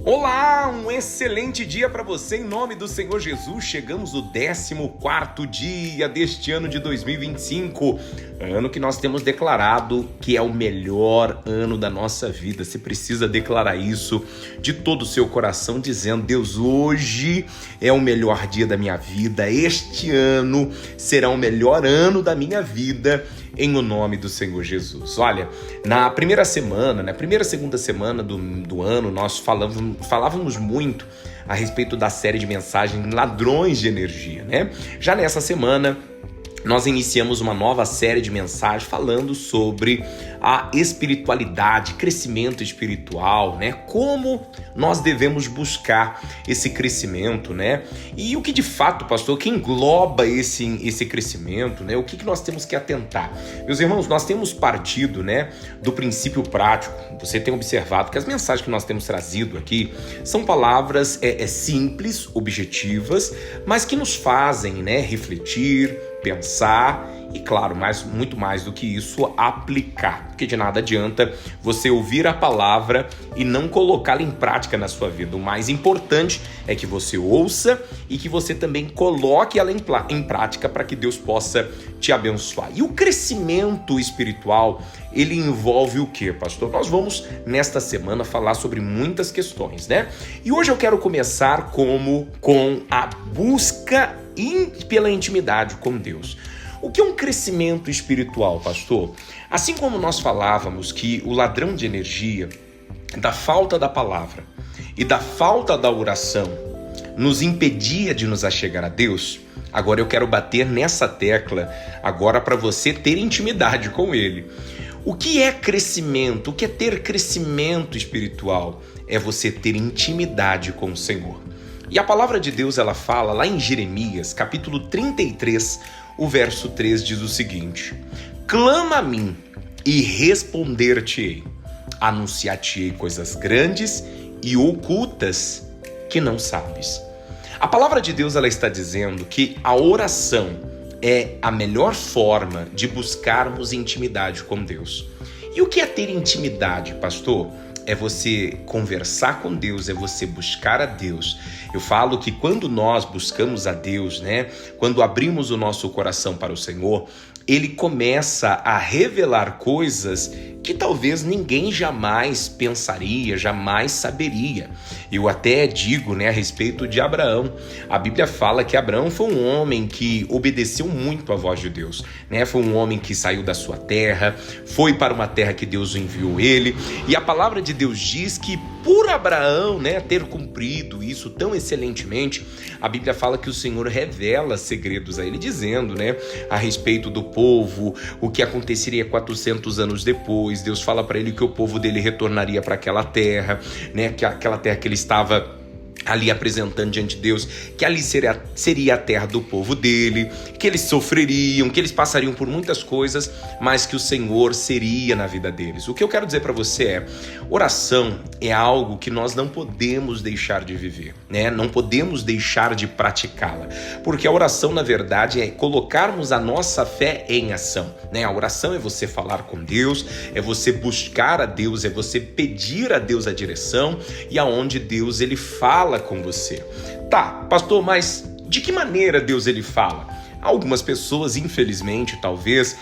Olá, um excelente dia para você em nome do Senhor Jesus. Chegamos no 14º dia deste ano de 2025, ano que nós temos declarado que é o melhor ano da nossa vida. Você precisa declarar isso de todo o seu coração, dizendo: Deus, hoje é o melhor dia da minha vida, este ano será o melhor ano da minha vida, em o nome do Senhor Jesus. Olha, na primeira segunda semana do ano, nós falávamos muito a respeito da série de mensagens Ladrões de Energia, né? Já nessa semana, nós iniciamos uma nova série de mensagens falando sobre a espiritualidade, crescimento espiritual, né? Como nós devemos buscar esse crescimento, né? E o que de fato, pastor, que engloba esse crescimento, né? O que nós temos que atentar? Meus irmãos, nós temos partido, né, do princípio prático. Você tem observado que as mensagens que nós temos trazido aqui são palavras simples, objetivas, mas que nos fazem, né, refletir, pensar e, claro, muito mais do que isso, aplicar. Porque de nada adianta você ouvir a palavra e não colocá-la em prática na sua vida. O mais importante é que você ouça e que você também coloque ela em prática para que Deus possa te abençoar. E o crescimento espiritual, ele envolve o quê, pastor? Nós vamos, nesta semana, falar sobre muitas questões, né? E hoje eu quero começar com a busca pela intimidade com Deus. O que é um crescimento espiritual, pastor? Assim como nós falávamos que o ladrão de energia, da falta da palavra e da falta da oração, nos impedia de nos achegar a Deus, agora eu quero bater nessa tecla agora para você ter intimidade com Ele. O que é crescimento? O que é ter crescimento espiritual? É você ter intimidade com o Senhor. E a palavra de Deus, ela fala lá em Jeremias, capítulo 33, o verso 3 diz o seguinte: clama a mim e responder-te-ei, anunciar-te-ei coisas grandes e ocultas que não sabes. A palavra de Deus, ela está dizendo que a oração é a melhor forma de buscarmos intimidade com Deus. E o que é ter intimidade, pastor? É você conversar com Deus, é você buscar a Deus. Eu falo que quando nós buscamos a Deus, né, quando abrimos o nosso coração para o Senhor, Ele começa a revelar coisas que talvez ninguém jamais pensaria, jamais saberia. Eu até digo, né, a respeito de Abraão. A Bíblia fala que Abraão foi um homem que obedeceu muito à voz de Deus, né? Foi um homem que saiu da sua terra, foi para uma terra que Deus enviou ele. E a palavra de Deus diz que por Abraão, né, ter cumprido isso tão excelentemente, a Bíblia fala que o Senhor revela segredos a ele, dizendo, né, a respeito do povo, o que aconteceria 400 anos depois. Deus fala para ele que o povo dele retornaria para aquela terra, né, que aquela terra que ele estava ali apresentando diante de Deus, que ali seria a terra do povo dele, que eles sofreriam, que eles passariam por muitas coisas, mas que o Senhor seria na vida deles. O que eu quero dizer para você é, oração é algo que nós não podemos deixar de viver, né? Não podemos deixar de praticá-la, porque a oração, na verdade, é colocarmos a nossa fé em ação, né? A oração é você falar com Deus, é você buscar a Deus, é você pedir a Deus a direção, e aonde Deus, ele fala com você. Tá, pastor, mas de que maneira Deus, ele fala? Algumas pessoas, infelizmente, talvez,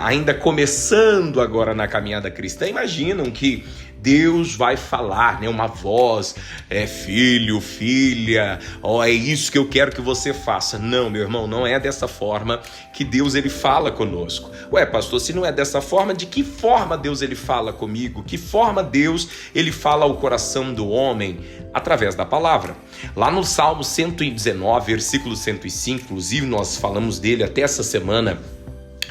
ainda começando agora na caminhada cristã, imaginam que Deus vai falar, né? Uma voz, filho, filha, é isso que eu quero que você faça. Não, meu irmão, não é dessa forma que Deus, ele fala conosco. Ué, pastor, se não é dessa forma, de que forma Deus, ele fala comigo? Que forma Deus, ele fala ao coração do homem? Através da palavra. Lá no Salmo 119, versículo 105, inclusive nós falamos dele até essa semana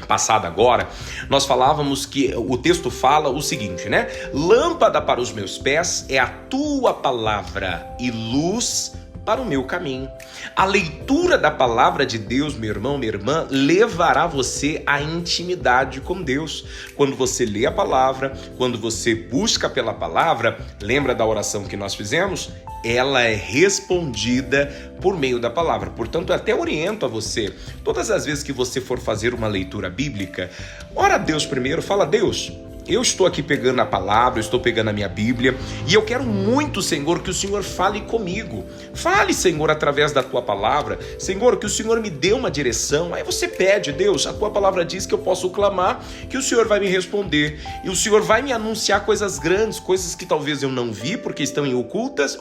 passada agora, nós falávamos que o texto fala o seguinte, né? Lâmpada para os meus pés é a tua palavra e luz para o meu caminho. A leitura da palavra de Deus, meu irmão, minha irmã, levará você à intimidade com Deus. Quando você lê a palavra, quando você busca pela palavra, lembra da oração que nós fizemos? Ela é respondida por meio da palavra. Portanto, eu até oriento a você, todas as vezes que você for fazer uma leitura bíblica, ora a Deus primeiro, fala: Deus, eu estou aqui pegando a palavra, eu estou pegando a minha Bíblia e eu quero muito, Senhor, que o Senhor fale comigo. Fale, Senhor, através da tua palavra. Senhor, que o Senhor me dê uma direção. Aí você pede, Deus, a tua palavra diz que eu posso clamar, que o Senhor vai me responder. E o Senhor vai me anunciar coisas grandes, coisas que talvez eu não vi porque estão em ocultas,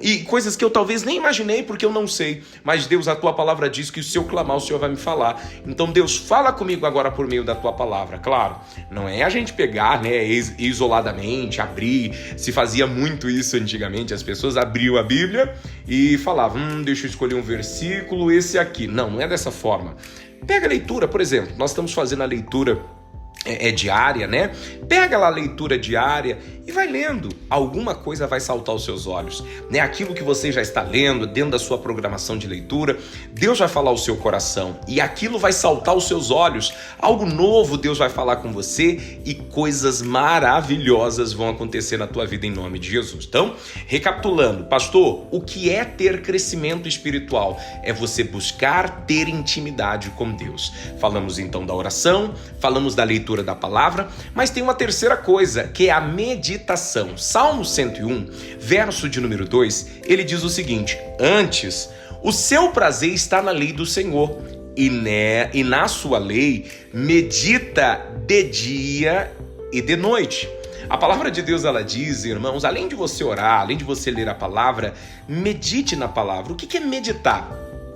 e coisas que eu talvez nem imaginei porque eu não sei. Mas, Deus, a tua palavra diz que se eu clamar, o Senhor vai me falar. Então, Deus, fala comigo agora por meio da tua palavra. Claro, não é a gente pegar, né, isoladamente, abrir. Se fazia muito isso antigamente, as pessoas abriam a Bíblia e falavam, deixa eu escolher um versículo, esse aqui. Não é dessa forma. Pega a leitura, por exemplo, nós estamos fazendo a leitura diária, né? Pega lá a leitura diária e vai lendo. Alguma coisa vai saltar aos seus olhos, né? Aquilo que você já está lendo dentro da sua programação de leitura, Deus vai falar ao seu coração e aquilo vai saltar aos seus olhos. Algo novo Deus vai falar com você e coisas maravilhosas vão acontecer na tua vida em nome de Jesus. Então, recapitulando, pastor, o que é ter crescimento espiritual? É você buscar ter intimidade com Deus. Falamos então da oração, falamos da leitura da palavra, mas tem uma terceira coisa, que é a meditação. Salmo 101, verso de número 2, ele diz o seguinte: antes, o seu prazer está na lei do Senhor, e na sua lei medita de dia e de noite. A palavra de Deus, ela diz, irmãos, além de você orar, além de você ler a palavra, medite na palavra. O que é meditar?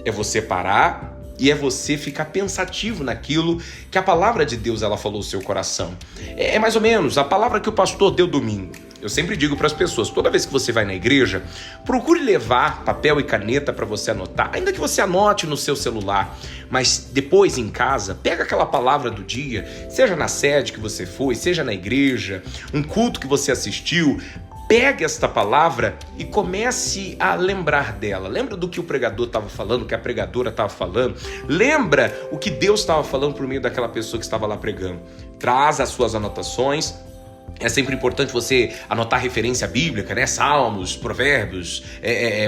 É você parar e é você ficar pensativo naquilo que a palavra de Deus ela falou no seu coração. É mais ou menos a palavra que o pastor deu domingo. Eu sempre digo para as pessoas, toda vez que você vai na igreja, procure levar papel e caneta para você anotar, ainda que você anote no seu celular, mas depois em casa, pega aquela palavra do dia, seja na sede que você foi, seja na igreja, um culto que você assistiu. Pegue esta palavra e comece a lembrar dela. Lembra do que o pregador estava falando, que a pregadora estava falando? Lembra o que Deus estava falando por meio daquela pessoa que estava lá pregando? Traz as suas anotações. É sempre importante você anotar referência bíblica, né? Salmos, Provérbios,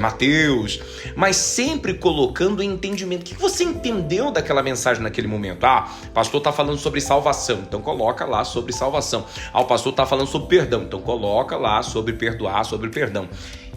Mateus, mas sempre colocando em entendimento. O que você entendeu daquela mensagem naquele momento? O pastor está falando sobre salvação, então coloca lá sobre salvação. O pastor está falando sobre perdão, então coloca lá sobre perdoar, sobre perdão.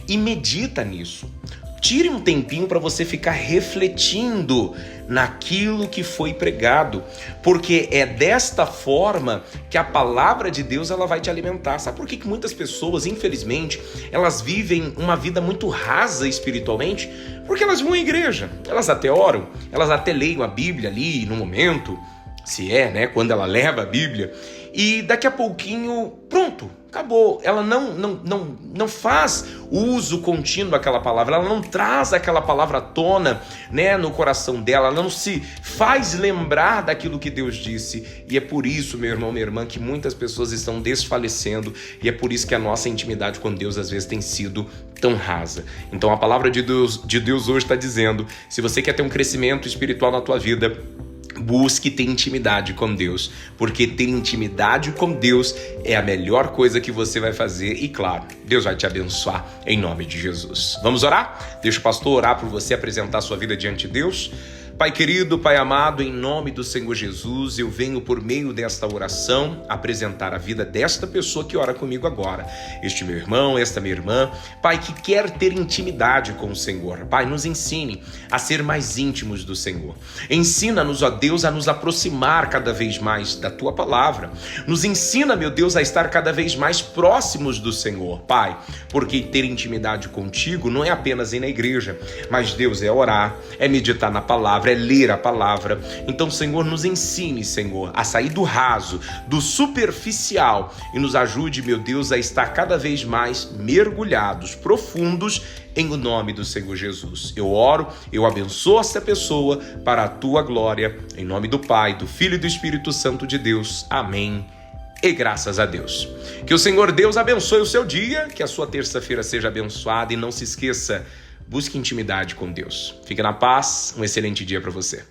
E medita nisso. Tire um tempinho para você ficar refletindo naquilo que foi pregado, porque é desta forma que a palavra de Deus ela vai te alimentar. Sabe por que muitas pessoas, infelizmente, elas vivem uma vida muito rasa espiritualmente? Porque elas vão à igreja, elas até oram, elas até leem a Bíblia ali no momento, se é, né, quando ela leva a Bíblia, e daqui a pouquinho, pronto, acabou. Ela não faz uso contínuo daquela palavra, ela não traz aquela palavra à tona, né, no coração dela, ela não se faz lembrar daquilo que Deus disse. E é por isso, meu irmão, minha irmã, que muitas pessoas estão desfalecendo, e é por isso que a nossa intimidade com Deus às vezes tem sido tão rasa. Então a palavra de Deus hoje está dizendo, se você quer ter um crescimento espiritual na tua vida, busque ter intimidade com Deus, porque ter intimidade com Deus é a melhor coisa que você vai fazer e, claro, Deus vai te abençoar em nome de Jesus. Vamos orar? Deixa o pastor orar por você, apresentar a sua vida diante de Deus. Pai querido, Pai amado, em nome do Senhor Jesus, eu venho por meio desta oração apresentar a vida desta pessoa que ora comigo agora. Este meu irmão, esta minha irmã, Pai, que quer ter intimidade com o Senhor. Pai, nos ensine a ser mais íntimos do Senhor. Ensina-nos, ó Deus, a nos aproximar cada vez mais da Tua palavra. Nos ensina, meu Deus, a estar cada vez mais próximos do Senhor, Pai, porque ter intimidade contigo não é apenas ir na igreja, mas, Deus, é orar, é meditar na palavra, é ler a palavra. Então, Senhor, nos ensine, Senhor, a sair do raso, do superficial e nos ajude, meu Deus, a estar cada vez mais mergulhados, profundos em o nome do Senhor Jesus. Eu oro, eu abençoo essa pessoa para a Tua glória, em nome do Pai, do Filho e do Espírito Santo de Deus. Amém. E graças a Deus. Que o Senhor Deus abençoe o seu dia, que a sua terça-feira seja abençoada e não se esqueça, busque intimidade com Deus. Fique na paz, um excelente dia para você.